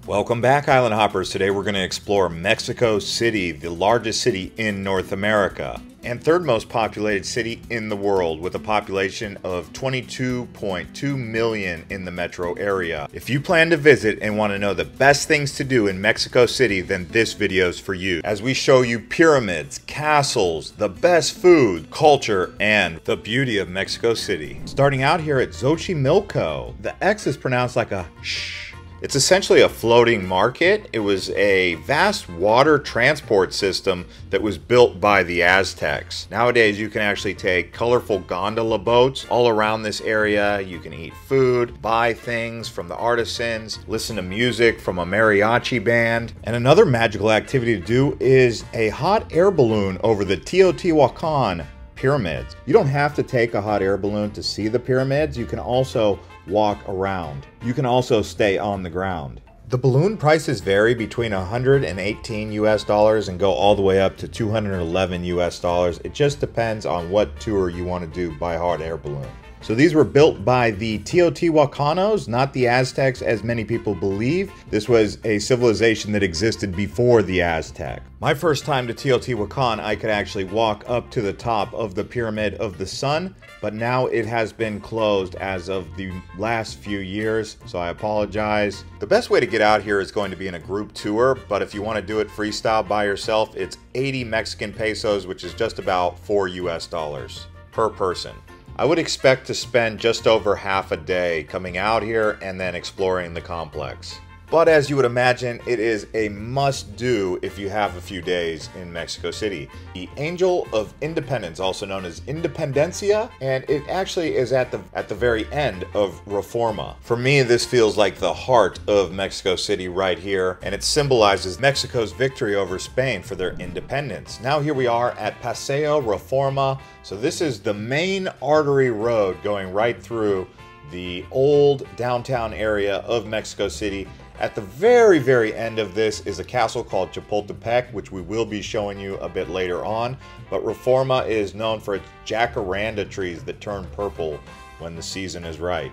Welcome back, Island Hoppers. Today we're going to explore Mexico City, the largest city in North America and third most populated city in the world, with a population of 22.2 million in the metro area. If you plan to visit and want to know the best things to do in Mexico City, then this video is for you, as we show you pyramids, castles, the best food, culture, and the beauty of Mexico City. Starting out here at Xochimilco, the X is pronounced like a shh. It's essentially a floating market. It was a vast water transport system that was built by the Aztecs. Nowadays, you can actually take colorful gondola boats all around this area. You can eat food, buy things from the artisans, listen to music from a mariachi band. And another magical activity to do is a hot air balloon over the Teotihuacan Pyramids. You don't have to take a hot air balloon to see the pyramids. You can also walk around. You can also stay on the ground. The balloon prices vary between 118 US dollars and go all the way up to 211 US dollars. It just depends on what tour you want to do by hot air balloon. So these were built by the Teotihuacanos, not the Aztecs as many people believe. This was a civilization that existed before the Aztec. My first time to Teotihuacan, I could actually walk up to the top of the Pyramid of the Sun, but now it has been closed as of the last few years, so I apologize. The best way to get out here is going to be in a group tour, but if you want to do it freestyle by yourself, it's 80 Mexican pesos, which is just about 4 US dollars per person. I would expect to spend just over half a day coming out here and then exploring the complex. But as you would imagine, it is a must-do if you have a few days in Mexico City. The Angel of Independence, also known as Independencia, and it actually is at the very end of Reforma. For me, this feels like the heart of Mexico City right here, and it symbolizes Mexico's victory over Spain for their independence. Now here we are at Paseo Reforma. So this is the main artery road going right through the old downtown area of Mexico City. At the very, very end of this is a castle called Chapultepec, which we will be showing you a bit later on. But Reforma is known for its jacaranda trees that turn purple when the season is right.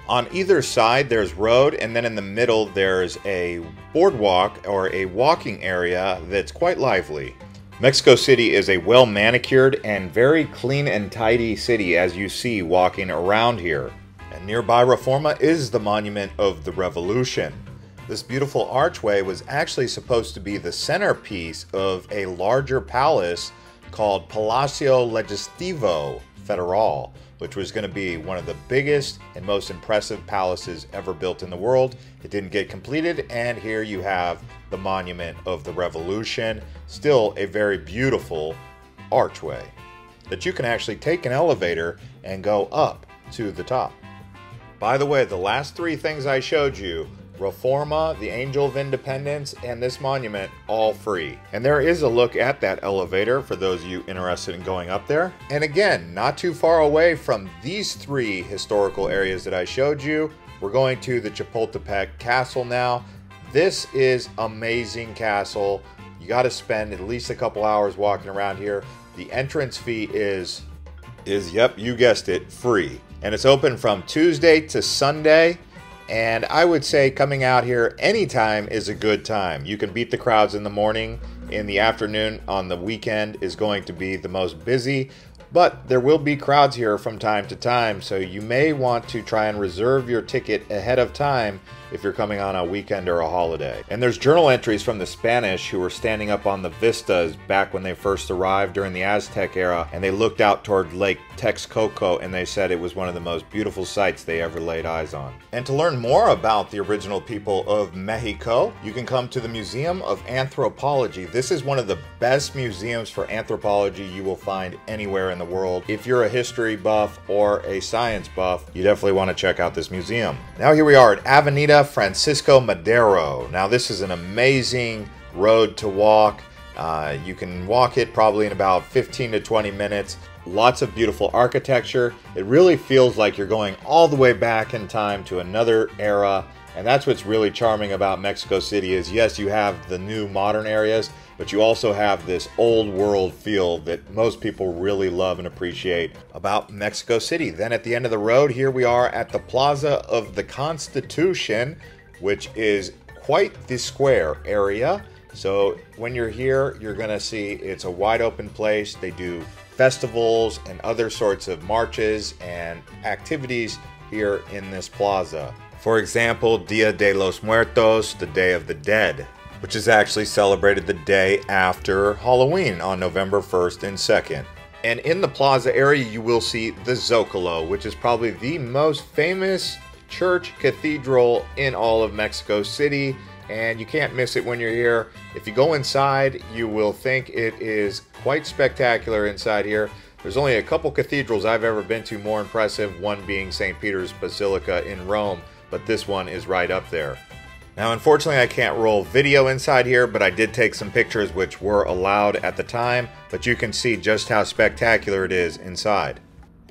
On either side, there's road, and then in the middle, there's a boardwalk or a walking area that's quite lively. Mexico City is a well-manicured and very clean and tidy city, as you see walking around here. And nearby Reforma is the Monument of the Revolution. This beautiful archway was actually supposed to be the centerpiece of a larger palace called Palacio Legislativo Federal, which was going to be one of the biggest and most impressive palaces ever built in the world. It didn't get completed, and here you have the Monument of the Revolution. Still a very beautiful archway that you can actually take an elevator and go up to the top. By the way, the last three things I showed you, Reforma, the Angel of Independence, and this monument, all free. And there is a look at that elevator for those of you interested in going up there. And again, not too far away from these three historical areas that I showed you, we're going to the Chapultepec Castle now. This is amazing castle. You got to spend at least a couple hours walking around here. The entrance fee is, yep, you guessed it, free. And it's open from Tuesday to Sunday. And I would say coming out here anytime is a good time. You can beat the crowds in the morning. In the afternoon on the weekend is going to be the most busy. But there will be crowds here from time to time. So you may want to try and reserve your ticket ahead of time if you're coming on a weekend or a holiday. And there's journal entries from the Spanish who were standing up on the vistas back when they first arrived during the Aztec era, and they looked out toward Lake Texcoco and they said it was one of the most beautiful sights they ever laid eyes on. And to learn more about the original people of Mexico, you can come to the Museum of Anthropology. This is one of the best museums for anthropology you will find anywhere in the world. If you're a history buff or a science buff, you definitely want to check out this museum. Now here we are at Avenida Francisco Madero. Now this is an amazing road to walk. You can walk it probably in about 15 to 20 minutes. Lots of beautiful architecture. It really feels like you're going all the way back in time to another era. And that's what's really charming about Mexico City is, yes, you have the new modern areas, but you also have this old world feel that most people really love and appreciate about Mexico City. Then at the end of the road, here we are at the Plaza of the Constitution, which is quite the square area. So when you're here, you're gonna see it's a wide open place. They do festivals and other sorts of marches and activities here in this plaza. For example, Dia de los Muertos, the Day of the Dead, which is actually celebrated the day after Halloween on November 1st and 2nd. And in the plaza area, you will see the Zocalo, which is probably the most famous church cathedral in all of Mexico City. And you can't miss it when you're here. If you go inside, you will think it is quite spectacular inside here. There's only a couple cathedrals I've ever been to more impressive, one being St. Peter's Basilica in Rome, but this one is right up there. Now, unfortunately, I can't roll video inside here, but I did take some pictures which were allowed at the time, but you can see just how spectacular it is inside.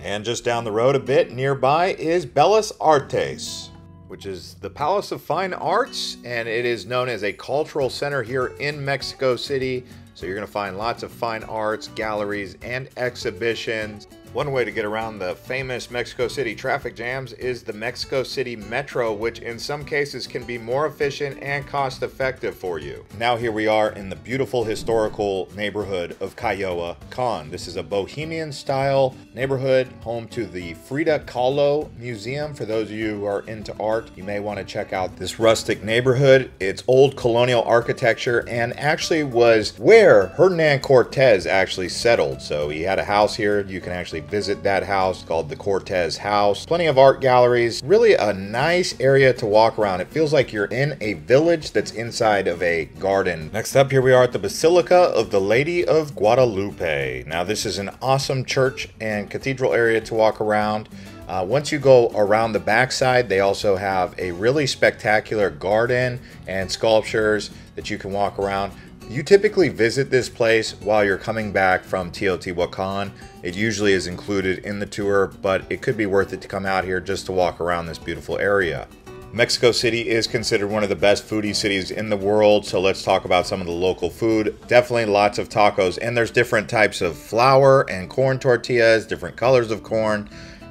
And just down the road a bit nearby is Bellas Artes, which is the Palace of Fine Arts, and it is known as a cultural center here in Mexico City. So you're gonna find lots of fine arts, galleries, and exhibitions. One way to get around the famous Mexico City traffic jams is the Mexico City Metro, which in some cases can be more efficient and cost effective for you. Now here we are in the beautiful historical neighborhood of Coyoacan. This is a bohemian style neighborhood, home to the Frida Kahlo Museum. For those of you who are into art, you may want to check out this rustic neighborhood. It's old colonial architecture and actually was where Hernan Cortez actually settled. So he had a house here. You can actually visit that house called the Cortez House. Plenty of art galleries, really a nice area to walk around. It feels like you're in a village that's inside of a garden. Next up, here we are at the Basilica of the Lady of Guadalupe. Now this is an awesome church and cathedral area to walk around. Once you go around the backside, they also have a really spectacular garden and sculptures that you can walk around. You typically visit this place while you're coming back from Teotihuacan. It usually is included in the tour, but it could be worth it to come out here just to walk around this beautiful area. Mexico City is considered one of the best foodie cities in the world, so let's talk about some of the local food. Definitely lots of tacos, and there's different types of flour and corn tortillas, different colors of corn.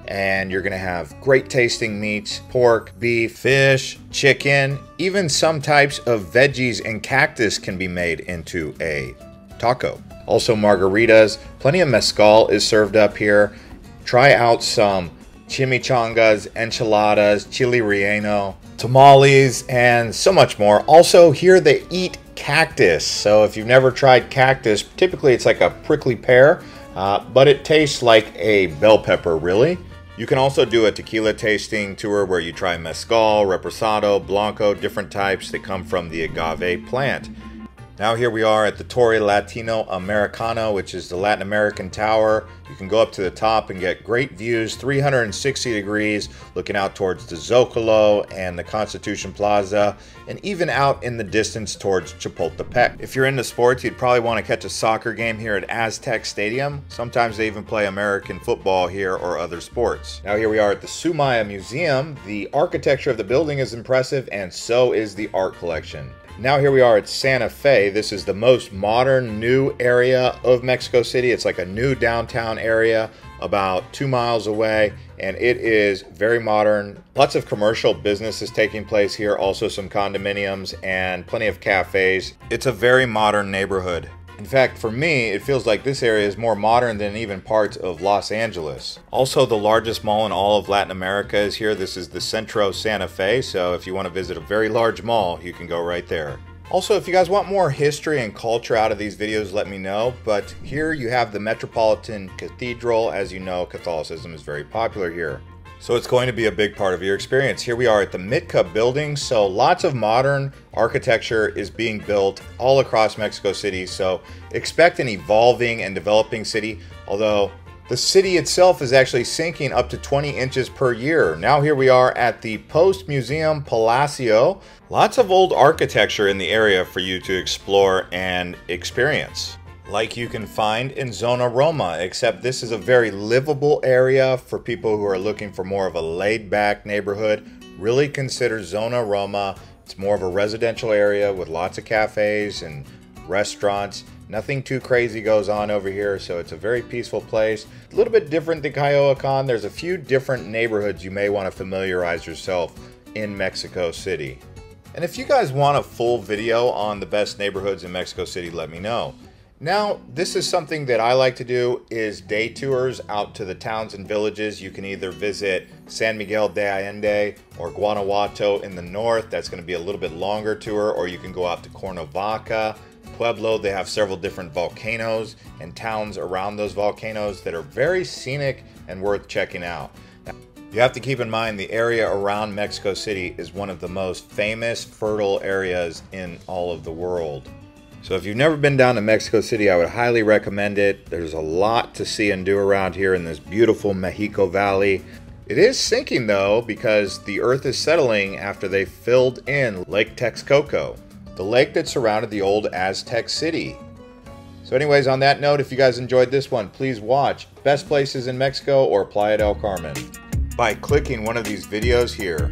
And you're gonna have great tasting meats, pork, beef, fish, chicken, even some types of veggies and cactus can be made into a taco. Also margaritas, plenty of mezcal is served up here. Try out some chimichangas, enchiladas, chile relleno, tamales, and so much more. Also here they eat cactus. So if you've never tried cactus, typically it's like a prickly pear, but it tastes like a bell pepper really. You can also do a tequila tasting tour where you try mezcal, reposado, blanco, different types that come from the agave plant. Now here we are at the Torre Latino Americana, which is the Latin American tower. You can go up to the top and get great views, 360 degrees, looking out towards the Zocalo and the Constitution Plaza, and even out in the distance towards Chapultepec. If you're into sports, you'd probably want to catch a soccer game here at Aztec Stadium. Sometimes they even play American football here or other sports. Now here we are at the Soumaya Museum. The architecture of the building is impressive, and so is the art collection. Now here we are at Santa Fe. This is the most modern new area of Mexico City. It's like a new downtown area about 2 miles away, and it is very modern. Lots of commercial businesses taking place here, also some condominiums and plenty of cafes. It's a very modern neighborhood. In fact, for me, it feels like this area is more modern than even parts of Los Angeles. Also, the largest mall in all of Latin America is here. This is the Centro Santa Fe, so if you want to visit a very large mall, you can go right there. Also, if you guys want more history and culture out of these videos, let me know. But here you have the Metropolitan Cathedral. As you know, Catholicism is very popular here. So it's going to be a big part of your experience. Here we are at the Mitkah Building. So lots of modern architecture is being built all across Mexico City. So expect an evolving and developing city, although the city itself is actually sinking up to 20 inches per year. Now here we are at the Post-Museum Palacio. Lots of old architecture in the area for you to explore and experience, like you can find in Zona Roma, except this is a very livable area for people who are looking for more of a laid-back neighborhood. Really consider Zona Roma. It's more of a residential area with lots of cafes and restaurants. Nothing too crazy goes on over here, so it's a very peaceful place. A little bit different than Coyoacan. There's a few different neighborhoods you may want to familiarize yourself in Mexico City. And if you guys want a full video on the best neighborhoods in Mexico City, let me know. Now, this is something that I like to do, is day tours out to the towns and villages. You can either visit San Miguel de Allende or Guanajuato in the north. That's going to be a little bit longer tour. Or you can go out to Cuernavaca, Pueblo. They have several different volcanoes and towns around those volcanoes that are very scenic and worth checking out. Now, you have to keep in mind the area around Mexico City is one of the most famous, fertile areas in all of the world. So if you've never been down to Mexico City, I would highly recommend it. There's a lot to see and do around here in this beautiful Mexico Valley. It is sinking though, because the earth is settling after they filled in Lake Texcoco, the lake that surrounded the old Aztec city. So anyways, on that note, if you guys enjoyed this one, please watch Best Places in Mexico or Playa del Carmen by clicking one of these videos here.